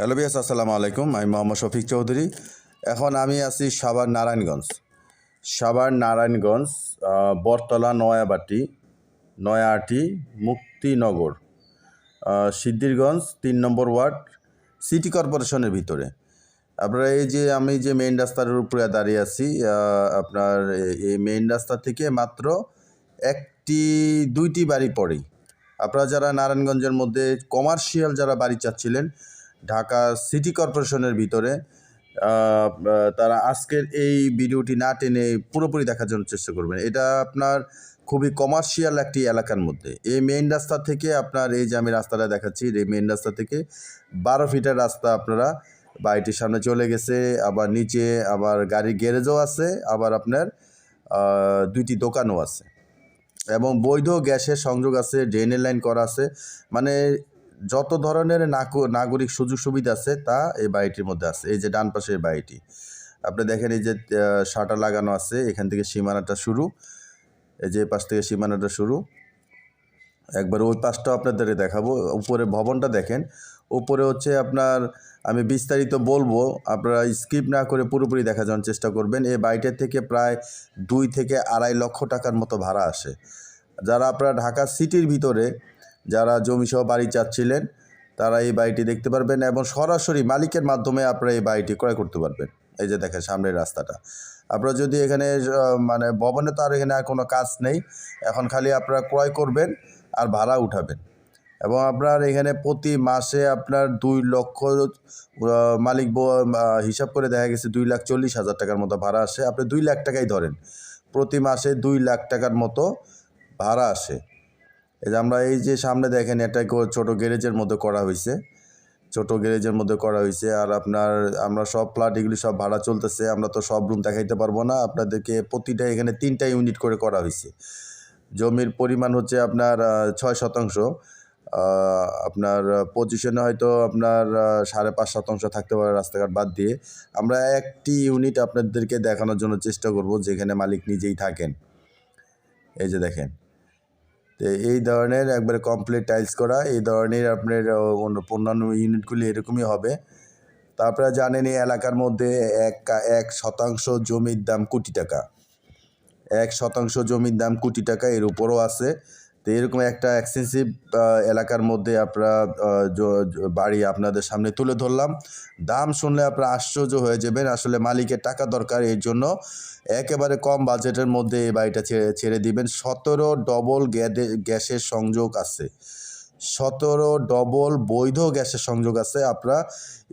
Hello বিয়াস, আসসালামু আলাইকুম। আমি মোহাম্মদ শফিক চৌধুরী। এখন আমি আছি সাভার নারায়ণগঞ্জ, বটতলা, নয়াহাটি, মুক্তিনগর, সিদ্ধিরগঞ্জ 3 নম্বর ওয়ার্ড, সিটি কর্পোরেশনের ভিতরে। আপনারা আমি যে মেইন রাস্তার উপরে দাঁড়িয়ে আছি, আপনার এই মেইন রাস্তা থেকে মাত্র দুইটি বাড়ি পড়েই আপনারা যারা নারায়ণগঞ্জের মধ্যে কমার্শিয়াল যারা বাড়ি চাচ্ছিলেন ঢাকা সিটি কর্পোরেশনের ভিতরে, তারা আজকের এই ভিডিওটি না টেনে পুরোপুরি দেখার জন্য চেষ্টা করবেন। এটা আপনার খুবই কমার্শিয়াল একটি এলাকার মধ্যে। এই মেইন রাস্তা থেকে আপনার এই যে আমি রাস্তাটা দেখাচ্ছি, এই মেইন রাস্তা থেকে 12 ফিটের রাস্তা আপনারা বাড়িটির সামনে চলে গেছে। আবার নিচে আবার গাড়ির গ্যারেজও আছে, আবার আপনার দুইটি দোকানও আছে এবং বৈধ গ্যাসের সংযোগ আছে, ড্রেনের লাইন করা আছে। মানে যত ধরনের নাগরিক সুযোগ সুবিধা আছে তা এই বাড়িটির মধ্যে আছে। এই যে ডান পাশের বাড়িটি আপনি দেখেন, এই যে শাটার লাগানো আছে, এখান থেকে সীমানাটা শুরু, এই যে পাশ থেকে সীমানাটা শুরু, একবার ওই পাশটাও আপনাদের দেখাবো। উপরে ভবনটা দেখেন, উপরে হচ্ছে আপনার, আমি বিস্তারিত বলবো, আপনারা স্কিপ না করে পুরোপুরি দেখার জন্য চেষ্টা করবেন। এই বাড়িটার থেকে প্রায় 2 থেকে 2.5 লক্ষ টাকার মতো ভাড়া আসে। যারা আপনারা ঢাকা সিটির ভিতরে যারা জমিসহ বাড়ি চাচ্ছিলেন তারা এই বাড়িটি দেখতে পারবেন এবং সরাসরি মালিকের মাধ্যমে আপনারা এই বাড়িটি ক্রয় করতে পারবেন। এই যে দেখেন সামনের রাস্তাটা। আপনারা যদি এখানে মানে ভবনে তো আর এখানে আর কোনো কাজ নেই, এখন খালি আপনারা ক্রয় করবেন আর ভাড়া উঠাবেন। এবং আপনার এখানে প্রতি মাসে আপনার 2 লক্ষ মালিক হিসাব করে দেখা গেছে 2,40,000 টাকার মতো ভাড়া আসে। আপনি 2 লাখ টাকাই ধরেন, প্রতি মাসে 2 লাখ টাকার মতো ভাড়া আসে। এই যে আমরা এই যে সামনে দেখেন, এটা ছোটো গ্যারেজের মধ্যে করা হয়েছে, আর আপনার আমরা সব ফ্ল্যাট এগুলি সব ভাড়া চলতেছে। আমরা তো সব রুম দেখাইতে পারবো না আপনাদেরকে। প্রতিটা এখানে 3টা ইউনিট করে করা হয়েছে। জমির পরিমাণ হচ্ছে আপনার 6 শতাংশ। আপনার পজিশনে হয়তো আপনার 5.5 শতাংশ থাকতে পারে রাস্তাঘাট বাদ দিয়ে। আমরা একটি ইউনিট আপনাদেরকে দেখানোর জন্য চেষ্টা করব যেখানে মালিক নিজেই থাকেন। এই যে দেখেন, তো এই ধরনের একবারে কমপ্লিট টাইলস করা, এই ধরনের আপনার অন্যান্য ইউনিটগুলি এরকমই হবে। তারপরে জানেন এই এলাকার মধ্যে 1% জমির দাম কোটি টাকা, 1% জমির দাম কোটি টাকা, এর উপরও আছে। তো এরকম একটা এক্সপেন্সিভ এলাকার মধ্যে আপনারা বাড়ি আপনাদের সামনে তুলে ধরলাম। দাম শুনলে আপনারা আশ্চর্য হয়ে যাবেন। আসলে মালিকের টাকা দরকার, এর জন্য একেবারে কম বাজেটের মধ্যে এই বাড়িটা ছেড়ে দিবেন। 17 ডবল গ্যাসের সংযোগ আছে, 17 ডবল বৈধ গ্যাসের সংযোগ আছে। আপনারা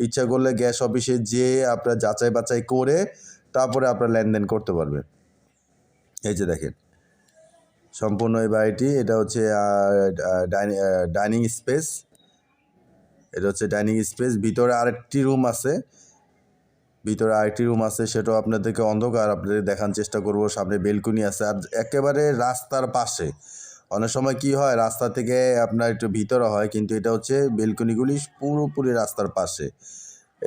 ইচ্ছা করলে গ্যাস অফিসে যেয়ে আপনারা যাচাই বাছাই করে তারপরে আপনারা লেনদেন করতে পারবেন। এই যে দেখেন সম্পূর্ণ এই বাড়িটি, এটা হচ্ছে ডাইনিং স্পেস, ভিতরে আরেকটি রুম আছে, সেটাও আপনাদেরকে অন্ধকার আপনাদের দেখার চেষ্টা করব। সামনে বেলকনি আছে, আর একেবারে রাস্তার পাশে। অনেক সময় কি হয়, রাস্তা থেকে আপনার একটু ভিতরে হয়, কিন্তু এটা হচ্ছে বেলকনিগুলি পুরোপুরি রাস্তার পাশে।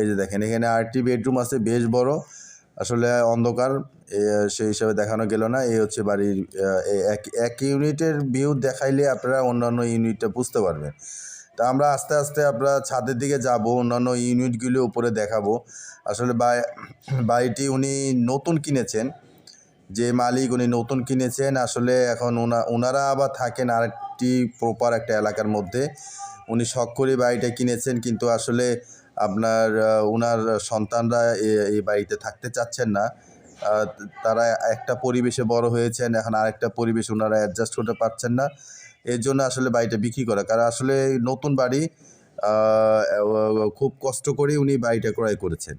এই যে দেখেন এখানে আরেকটি বেডরুম আছে, বেশ বড়। আসলে অন্ধকার সেই হিসাবে দেখানো গেল না। এই হচ্ছে বাড়ির এক ইউনিটের ভিউ দেখাইলে আপনারা অন্যান্য ইউনিটটা বুঝতে পারবেন। তা আমরা আস্তে আস্তে আমরা ছাদের দিকে যাব, অন্যান্য ইউনিটগুলো উপরে দেখাবো। আসলে বাড়িটি উনি নতুন কিনেছেন, যে মালিক উনি নতুন কিনেছেন। আসলে এখন ওনারা আবার থাকেন আরেকটি প্রপার একটা এলাকার মধ্যে। উনি শখ করে বাড়িটা কিনেছেন, কিন্তু আসলে আপনার ওনার সন্তানরা এই বাড়িতে থাকতে চাচ্ছেন না। তারা একটা পরিবেশে বড় হয়েছেন, এখন আরেকটা পরিবেশ ওনারা অ্যাডজাস্ট করতে পারছেন না। এর জন্য আসলে বাড়িটা বিক্রি করা। কারণ আসলে নতুন বাড়ি, খুব কষ্ট করে উনি বাড়িটা ক্রয় করেছেন।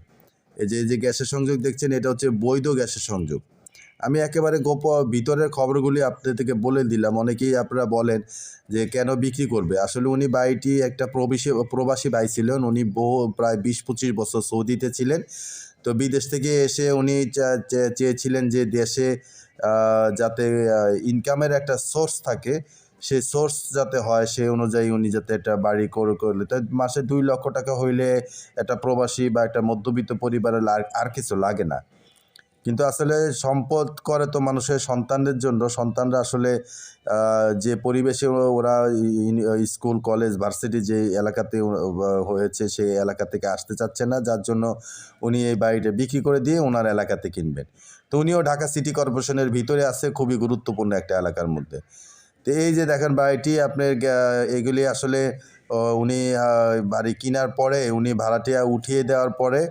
এই যে গ্যাসের সংযোগ দেখছেন, এটা হচ্ছে বৈধ গ্যাসের সংযোগ। আমি একেবারে ভিতরের খবরগুলি আপনাদেরকে বলে দিলাম। অনেকেই আপনারা বলেন যে কেন বিক্রি করবে। আসলে উনি বাড়িটি একটা প্রবাসী ভাই ছিলেন। উনি প্রায় 20-25 বছর সৌদিতে ছিলেন। তো বিদেশ থেকে এসে উনি চেয়েছিলেন যে দেশে যাতে ইনকামের একটা সোর্স থাকে, সেই সোর্স যাতে হয়, সেই অনুযায়ী উনি যাতে একটা বাড়ি করলে, তো মাসে 2 লক্ষ টাকা হইলে একটা প্রবাসী বা একটা মধ্যবিত্ত পরিবারের আর কিছু লাগে না। কিন্তু আসলে সম্পদ করে তো মানুষের সন্তানদের জন্য। সন্তানরা আসলে যে পরিবেশে ওরা স্কুল, কলেজ, ভার্সিটি যে এলাকাতে হয়েছে সেই এলাকা থেকে আসতে চাচ্ছে না, যার জন্য উনি এই বাড়িটা বিক্রি করে দিয়ে ওনার এলাকাতে কিনবেন। তো উনিও ঢাকা সিটি কর্পোরেশনের ভিতরে আছে, খুবই গুরুত্বপূর্ণ একটা এলাকার মধ্যে। তো এই যে দেখেন বাড়িটি আপনার এগুলি আসলে উনি বাড়ি কেনার পরে উনি ভাড়াটিয়া উঠিয়ে দেওয়ার পরে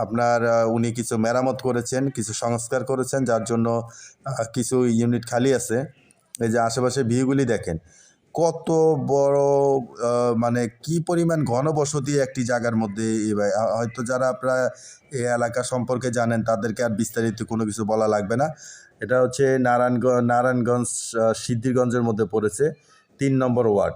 আপনার উনি কিছু মেরামত করেছেন, কিছু সংস্কার করেছেন, যার জন্য কিছু ইউনিট খালি আছে। এই যে আশেপাশে ভিউগুলি দেখেন কত বড়, মানে কি পরিমাণ ঘনবসতি একটি জায়গার মধ্যে। হয়তো যারা আপনারা এই এলাকা সম্পর্কে জানেন তাদেরকে আর বিস্তারিত কোনো কিছু বলা লাগবে না। এটা হচ্ছে নারায়ণগঞ্জ সিদ্ধিরগঞ্জের মধ্যে পড়েছে, ৩ নম্বর ওয়ার্ড।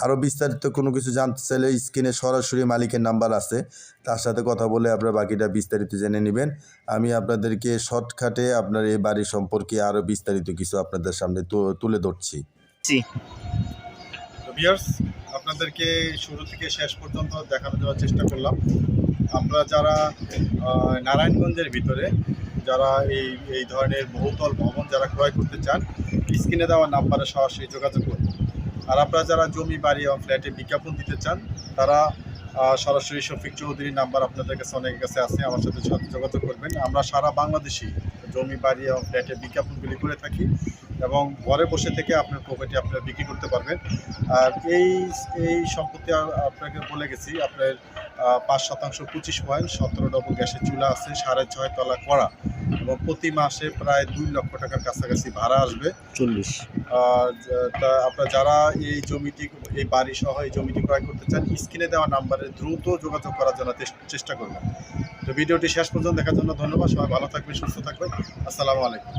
আরও বিস্তারিত কোনো কিছু জানতে চাইলে স্ক্রিনে সরাসরি মালিকের নাম্বার আছে, তার সাথে কথা বলে আপনারা বাকিটা বিস্তারিত জেনে নেবেন। আমি আপনাদেরকে শর্টকাটে আপনার এই বাড়ি সম্পর্কে আরও বিস্তারিত কিছু আপনাদের সামনে তুলে ধরছি। ভিউয়ার্স, আপনাদেরকে শুরু থেকে শেষ পর্যন্ত দেখানো দেওয়ার চেষ্টা করলাম। আমরা যারা নারায়ণগঞ্জের ভিতরে যারা এই ধরনের বহুতল ভবন যারা ক্রয় করতে চান, স্ক্রিনে দেওয়া নাম্বারে সরাসরি যোগাযোগ করুন। আর আপনারা যারা জমি, বাড়ি এবং ফ্ল্যাটে বিজ্ঞাপন দিতে চান তারা সরাসরি শফিক চৌধুরীর নাম্বার আপনাদের কাছে অনেকের কাছে আছে, আমার সাথে যোগাযোগ করবেন। আমরা সারা বাংলাদেশে জমি, বাড়ি এবং ফ্ল্যাটের বিজ্ঞাপনগুলি করে থাকি এবং ঘরে বসে থেকে আপনার প্রপার্টি আপনারা বিক্রি করতে পারবেন। আর এই সম্পত্তি আপনাকে বলে গেছি, আপনার 5% 25 পয়েন্ট, 17 ডবল গ্যাসের চুলা আছে, 6.5 তলা করা এবং প্রতি মাসে প্রায় 2 লক্ষ টাকার কাছাকাছি ভাড়া আসবে 40। তা আপনারা যারা এই বাড়ি সহ এই জমিটি ক্রয় করতে চান, স্ক্রিনে দেওয়া নাম্বারে দ্রুত যোগাযোগ করার জন্য চেষ্টা করবেন। তো ভিডিওটি শেষ পর্যন্ত দেখার জন্য ধন্যবাদ। সবাই ভালো থাকবেন, সুস্থ থাকবেন। আসসালামু আলাইকুম।